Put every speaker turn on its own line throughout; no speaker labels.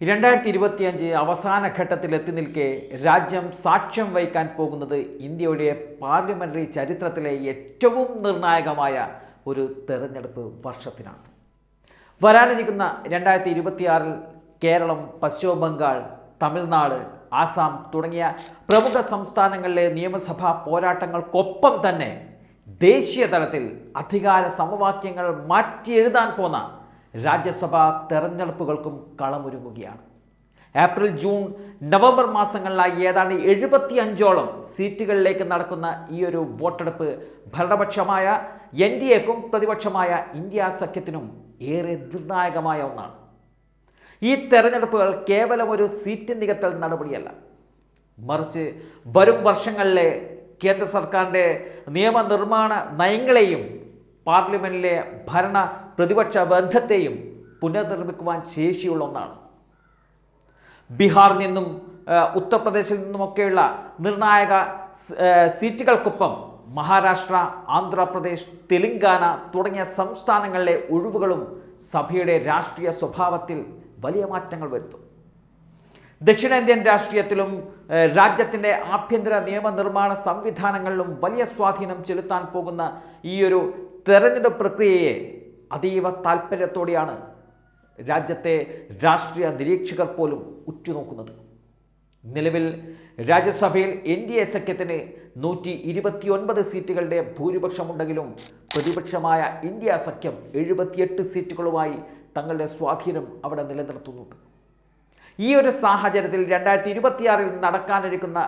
2025 അവസാന ഘട്ടത്തിലെത്തി നിൽക്കെ രാജ്യം സാക്ഷ്യം വഹിക്കാൻ പോകുന്നത് ഇന്ത്യയുടെ പാർലമെന്ററി ചരിത്രത്തിലെ ഏറ്റവും നിർണായകമായ ഒരു തെരഞ്ഞെടുപ്പ് വർഷത്തിനാണ്. വരാനിരിക്കുന്ന 2026-ൽ കേരളം, പശ്ചിമ ബംഗാൾ, തമിഴ്നാട്, ആസാം തുടങ്ങിയ പ്രമുഖ സംസ്ഥാനങ്ങളിലെ നിയമസഭാ പോരാട്ടങ്ങൾക്കൊപ്പം തന്നെ ദേശീയ തലത്തിൽ അധികാര സമവാക്യങ്ങൾ മാറ്റിയെഴുതാൻ പോന്ന രാജ്യസഭാ തെരഞ്ഞെടുപ്പുകൾക്കും കളമൊരുങ്ങുകയാണ്. ഏപ്രിൽ, ജൂൺ, നവംബർ മാസങ്ങളിലായി ഏതാണ്ട് 75ഓളം സീറ്റുകളിലേക്ക് നടക്കുന്ന ഈ ഒരു വോട്ടെടുപ്പ് ഭരണപക്ഷമായ NDAക്കും പ്രതിപക്ഷമായ ഇന്ത്യ സഖ്യത്തിനും ഏറെ നിർണായകമായ ഒന്നാണ്. ഈ തെരഞ്ഞെടുപ്പുകൾ കേവലം ഒരു സീറ്റ് നികത്തൽ നടപടിയല്ല, മറിച്ച് വരും വർഷങ്ങളിലെ കേന്ദ്ര സർക്കാരിൻ്റെ നിയമനിർമ്മാണ നയങ്ങളെയും പാർലമെൻറ്റിലെ ഭരണ പ്രതിപക്ഷ ബന്ധത്തെയും പുനർനിർമ്മിക്കുവാൻ ശേഷിയുള്ള ഒന്നാണ്. ബീഹാറിൽ നിന്നും ഉത്തർപ്രദേശിൽ നിന്നുമൊക്കെയുള്ള നിർണായക സീറ്റുകൾക്കൊപ്പം മഹാരാഷ്ട്ര, ആന്ധ്രാപ്രദേശ്, തെലങ്കാന തുടങ്ങിയ സംസ്ഥാനങ്ങളിലെ ഒഴിവുകളും സഭയുടെ രാഷ്ട്രീയ സ്വഭാവത്തിൽ വലിയ മാറ്റങ്ങൾ വരുത്തും. ദക്ഷിണേന്ത്യൻ രാഷ്ട്രീയത്തിലും രാജ്യത്തിൻ്റെ ആഭ്യന്തര നിയമനിർമ്മാണ സംവിധാനങ്ങളിലും വലിയ സ്വാധീനം ചെലുത്താൻ പോകുന്ന ഈ ഒരു തെരഞ്ഞെടുപ്പ് പ്രക്രിയയെ അതീവ താൽപ്പര്യത്തോടെയാണ് രാജ്യത്തെ രാഷ്ട്രീയ നിരീക്ഷകർ പോലും ഉറ്റുനോക്കുന്നത്. നിലവിൽ രാജ്യസഭയിൽ NDA സഖ്യത്തിന് 129 സീറ്റുകളുടെ ഭൂരിപക്ഷമുണ്ടെങ്കിലും പ്രതിപക്ഷമായ ഇന്ത്യ സഖ്യം 78 സീറ്റുകളുമായി തങ്ങളുടെ സ്വാധീനം അവിടെ നിലനിർത്തുന്നുണ്ട്. ഈ ഒരു സാഹചര്യത്തിൽ 2026-ൽ നടക്കാനിരിക്കുന്ന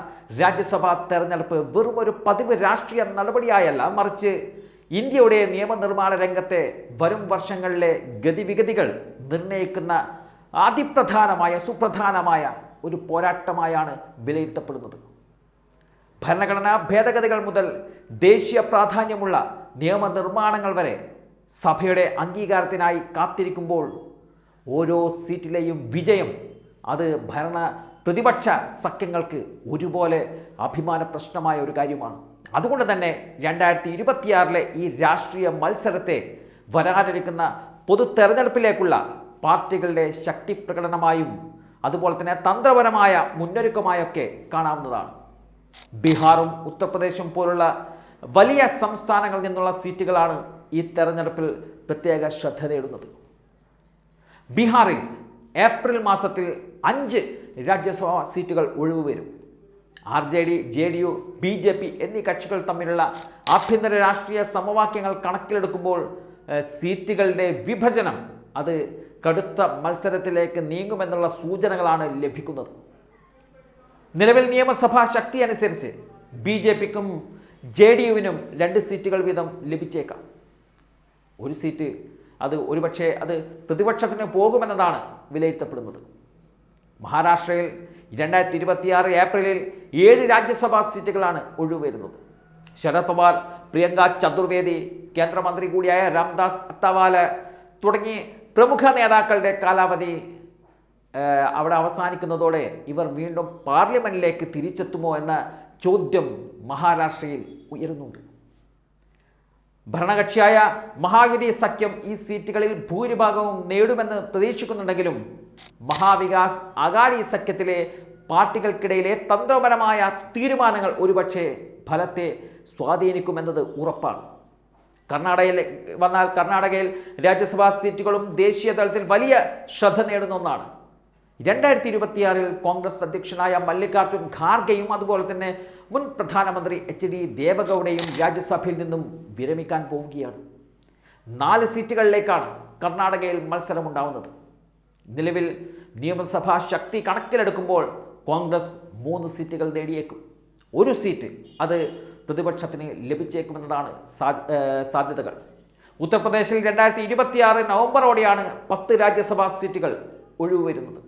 രാജ്യസഭാ തെരഞ്ഞെടുപ്പ് വെറും ഒരു പതിവ് രാഷ്ട്രീയ നടപടിയായല്ല, മറിച്ച് ഇന്ത്യയുടെ നിയമനിർമ്മാണ രംഗത്തെ വരും വർഷങ്ങളിലെ ഗതിവിഗതികൾ നിർണ്ണയിക്കുന്ന സുപ്രധാനമായ ഒരു പോരാട്ടമായാണ് വിലയിരുത്തപ്പെടുന്നത്. ഭരണഘടനാ ഭേദഗതികൾ മുതൽ ദേശീയ പ്രാധാന്യമുള്ള നിയമനിർമ്മാണങ്ങൾ വരെ സഭയുടെ അംഗീകാരത്തിനായി കാത്തിരിക്കുമ്പോൾ ഓരോ സീറ്റിലെയും വിജയം അത് പ്രതിപക്ഷ സഖ്യങ്ങൾക്ക് ഒരുപോലെ അഭിമാന പ്രശ്നമായ ഒരു കാര്യമാണ്. അതുകൊണ്ട് തന്നെ 2026-ലെ ഈ രാഷ്ട്രീയ മത്സരത്തെ വരാനിരിക്കുന്ന പൊതു തെരഞ്ഞെടുപ്പിലേക്കുള്ള പാർട്ടികളുടെ ശക്തി പ്രകടനമായും അതുപോലെ തന്നെ തന്ത്രപരമായ മുന്നൊരുക്കമായൊക്കെ കാണാവുന്നതാണ്. ബീഹാറും ഉത്തർപ്രദേശും പോലുള്ള വലിയ സംസ്ഥാനങ്ങളിൽ നിന്നുള്ള സീറ്റുകളാണ് ഈ തെരഞ്ഞെടുപ്പിൽ പ്രത്യേക ശ്രദ്ധ നേടുന്നത്. ബീഹാറിൽ ഏപ്രിൽ മാസത്തിൽ 5 രാജ്യസഭാ സീറ്റുകൾ ഒഴിവ് വരും. RJD, JDU, BJP എന്നീ കക്ഷികൾ തമ്മിലുള്ള ആഭ്യന്തര രാഷ്ട്രീയ സമവാക്യങ്ങൾ കണക്കിലെടുക്കുമ്പോൾ സീറ്റുകളുടെ വിഭജനം അത് കടുത്ത മത്സരത്തിലേക്ക് നീങ്ങുമെന്നുള്ള സൂചനകളാണ് ലഭിക്കുന്നത്. നിലവിൽ നിയമസഭാ ശക്തി അനുസരിച്ച് BJPക്കും JDUവിനും 2 സീറ്റുകൾ വീതം ലഭിച്ചേക്കാം. ഒരു സീറ്റ് അത് ഒരുപക്ഷെ അത് പ്രതിപക്ഷത്തിന് പോകുമെന്നതാണ് വിലയിരുത്തപ്പെടുന്നത്. മഹാരാഷ്ട്രയിൽ 2026 ഏപ്രിലിൽ 7 രാജ്യസഭാ സീറ്റുകളാണ് ഒഴിവ് വരുന്നത്. ശരത് പവാർ, പ്രിയങ്ക ചതുർവേദി, കേന്ദ്രമന്ത്രി കൂടിയായ രാംദാസ് അത്തവാല തുടങ്ങി പ്രമുഖ നേതാക്കളുടെ കാലാവധി അവിടെ അവസാനിക്കുന്നതോടെ ഇവർ വീണ്ടും പാർലമെന്റിലേക്ക് തിരിച്ചെത്തുമോ എന്ന ചോദ്യം മഹാരാഷ്ട്രയിൽ ഉയരുന്നുണ്ട്. ഭരണകക്ഷിയായ മഹായുതി സഖ്യം ഈ സീറ്റുകളിൽ ഭൂരിഭാഗവും നേടുമെന്ന് പ്രതീക്ഷിക്കുന്നുണ്ടെങ്കിലും മഹാവികാസ് അഘാടി സഖ്യത്തിലെ പാർട്ടികൾക്കിടയിലെ തന്ത്രപരമായ തീരുമാനങ്ങൾ ഒരുപക്ഷെ ഫലത്തെ സ്വാധീനിക്കുമെന്നത് ഉറപ്പാണ്. കർണാടകയിൽ രാജ്യസഭാ സീറ്റുകളും ദേശീയ തലത്തിൽ വലിയ ശ്രദ്ധ നേടുന്ന ഒന്നാണ്. 2026-ൽ കോൺഗ്രസ് അധ്യക്ഷനായ മല്ലികാർജുൻ ഖാർഗെയും അതുപോലെ തന്നെ മുൻ പ്രധാനമന്ത്രി HD ദേവഗൌഡയും രാജ്യസഭയിൽ നിന്നും വിരമിക്കാൻ പോവുകയാണ്. 4 സീറ്റുകളിലേക്കാണ് കർണാടകയിൽ മത്സരമുണ്ടാവുന്നത്. നിലവിൽ നിയമസഭാ ശക്തി കണക്കിലെടുക്കുമ്പോൾ കോൺഗ്രസ് 3 സീറ്റുകൾ നേടിയേക്കും. ഒരു സീറ്റ് അത് പ്രതിപക്ഷത്തിന് ലഭിച്ചേക്കുമെന്നതാണ് സാധ്യതകൾ. ഉത്തർപ്രദേശിൽ 2026 നവംബറോടെയാണ് 10 രാജ്യസഭാ സീറ്റുകൾ ഒഴിവ് വരുന്നത്.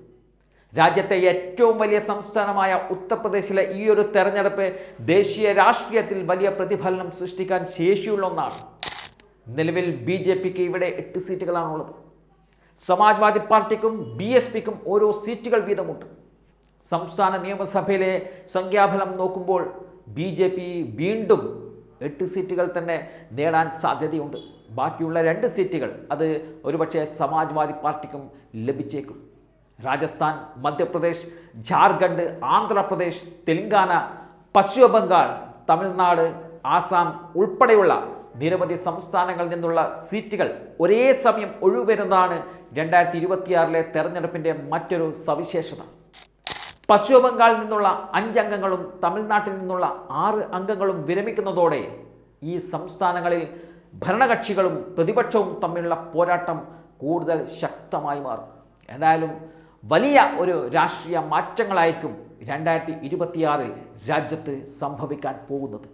രാജ്യത്തെ ഏറ്റവും വലിയ സംസ്ഥാനമായ ഉത്തർപ്രദേശിലെ ഈ ഒരു തെരഞ്ഞെടുപ്പ് ദേശീയ രാഷ്ട്രീയത്തിൽ വലിയ പ്രതിഫലനം സൃഷ്ടിക്കാൻ ശേഷിയുള്ള ഒന്നാണ്. നിലവിൽ BJPക്ക് ഇവിടെ 8 സീറ്റുകളാണുള്ളത്. സമാജ്വാദി പാർട്ടിക്കും BSPക്കും ഓരോ സീറ്റുകൾ വീതമുണ്ട്. സംസ്ഥാന നിയമസഭയിലെ സംഖ്യാഫലം നോക്കുമ്പോൾ BJP വീണ്ടും 8 സീറ്റുകൾ തന്നെ നേടാൻ സാധ്യതയുണ്ട്. ബാക്കിയുള്ള 2 സീറ്റുകൾ അത് ഒരുപക്ഷെ സമാജ്വാദി പാർട്ടിക്കും ലഭിച്ചേക്കും. രാജസ്ഥാൻ, മധ്യപ്രദേശ്, ജാർഖണ്ഡ്, ആന്ധ്രാപ്രദേശ്, തെലങ്കാന, പശ്ചിമ ബംഗാൾ, തമിഴ്നാട്, ആസാം ഉൾപ്പെടെയുള്ള നിരവധി സംസ്ഥാനങ്ങളിൽ നിന്നുള്ള സീറ്റുകൾ ഒരേ സമയം ഒഴിവരുന്നതാണ് 2026 തെരഞ്ഞെടുപ്പിൻ്റെ മറ്റൊരു സവിശേഷത. പശ്ചിമ ബംഗാളിൽ നിന്നുള്ള 5 അംഗങ്ങളും തമിഴ്നാട്ടിൽ നിന്നുള്ള 6 അംഗങ്ങളും വിരമിക്കുന്നതോടെ ഈ സംസ്ഥാനങ്ങളിൽ ഭരണകക്ഷികളും പ്രതിപക്ഷവും തമ്മിലുള്ള പോരാട്ടം കൂടുതൽ ശക്തമായി മാറും. എന്തായാലും വലിയ ഒരു രാഷ്ട്രീയ മാറ്റങ്ങളായിരിക്കും 2026 രാജ്യത്ത് സംഭവിക്കാൻ പോകുന്നത്.